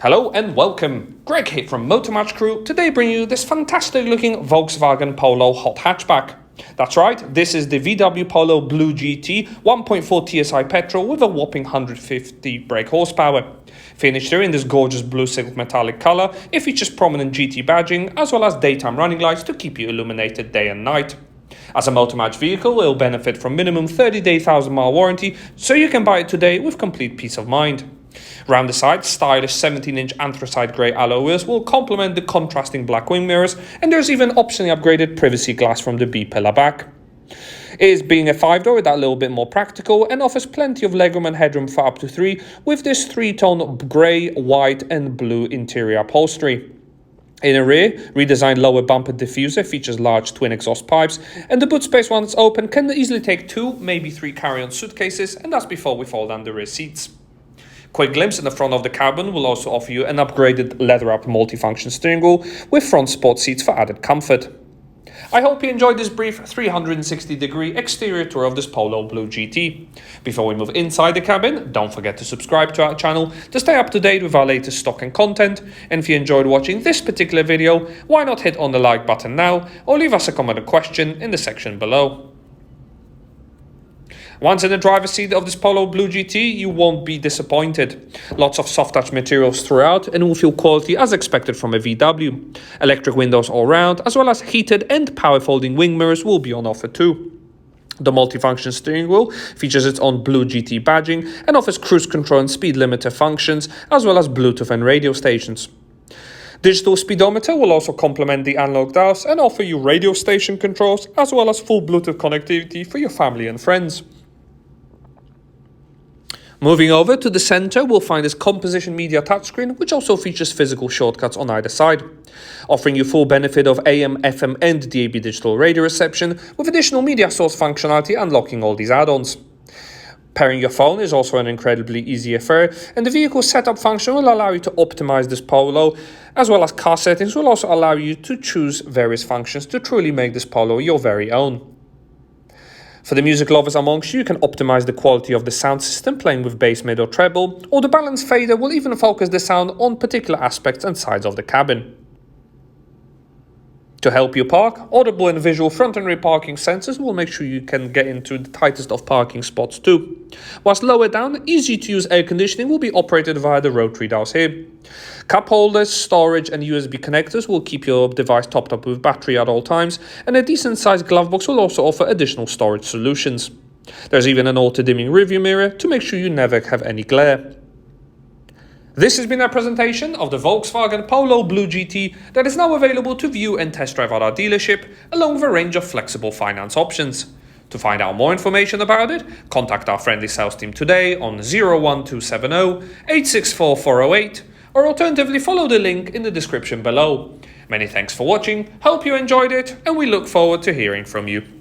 Hello and welcome. Greg here from Motor Match Crewe. Today bringing you this fantastic looking Volkswagen Polo hot hatchback. That's right, this is the VW Polo BlueGT 1.4 TSI petrol with a whopping 150 brake horsepower. Finished here in this gorgeous blue silk metallic colour, it features prominent GT badging as well as daytime running lights to keep you illuminated day and night. As a Motor Match vehicle, it will benefit from minimum 30-day 1,000-mile warranty, so you can buy it today with complete peace of mind. Round the sides, stylish 17-inch anthracite grey alloy wheels will complement the contrasting black wing mirrors, and there's even optionally upgraded privacy glass from the B-pillar back. It is being a 5-door that little bit more practical and offers plenty of legroom and headroom for up to 3 with this 3-tone grey, white and blue interior upholstery. In the rear, redesigned lower bumper diffuser features large twin exhaust pipes, and the boot space once open can easily take 2, maybe 3 carry-on suitcases, and that's before we fold down the rear seats. Quick glimpse in the front of the cabin will also offer you an upgraded leather-wrapped multifunction steering wheel with front sport seats for added comfort. I hope you enjoyed this brief 360-degree exterior tour of this Polo BlueGT. Before we move inside the cabin, don't forget to subscribe to our channel to stay up to date with our latest stock and content. And if you enjoyed watching this particular video, why not hit on the like button now or leave us a comment or question in the section below. Once in the driver's seat of this Polo BlueGT, you won't be disappointed. Lots of soft touch materials throughout and will feel quality as expected from a VW. Electric windows all round, as well as heated and power folding wing mirrors will be on offer too. The multifunction steering wheel features its own BlueGT badging and offers cruise control and speed limiter functions, as well as Bluetooth and radio stations. Digital speedometer will also complement the analog dials and offer you radio station controls, as well as full Bluetooth connectivity for your family and friends. Moving over to the center, we'll find this composition media touchscreen, which also features physical shortcuts on either side, offering you full benefit of AM, FM and DAB digital radio reception, with additional media source functionality unlocking all these add-ons. Pairing your phone is also an incredibly easy affair, and the vehicle setup function will allow you to optimize this Polo, as well as car settings will also allow you to choose various functions to truly make this Polo your very own. For the music lovers amongst you, you can optimize the quality of the sound system playing with bass, mid or treble, or the balance fader will even focus the sound on particular aspects and sides of the cabin. To help you park, audible and visual front and rear parking sensors will make sure you can get into the tightest of parking spots too. Whilst lower down, easy to use air conditioning will be operated via the rotary dials here. Cup holders, storage and USB connectors will keep your device topped up with battery at all times, and a decent sized glove box will also offer additional storage solutions. There's even an auto-dimming rearview mirror to make sure you never have any glare. This has been our presentation of the Volkswagen Polo BlueGT that is now available to view and test drive at our dealership, along with a range of flexible finance options. To find out more information about it, contact our friendly sales team today on 01270 864 408, or alternatively follow the link in the description below. Many thanks for watching, hope you enjoyed it, and we look forward to hearing from you.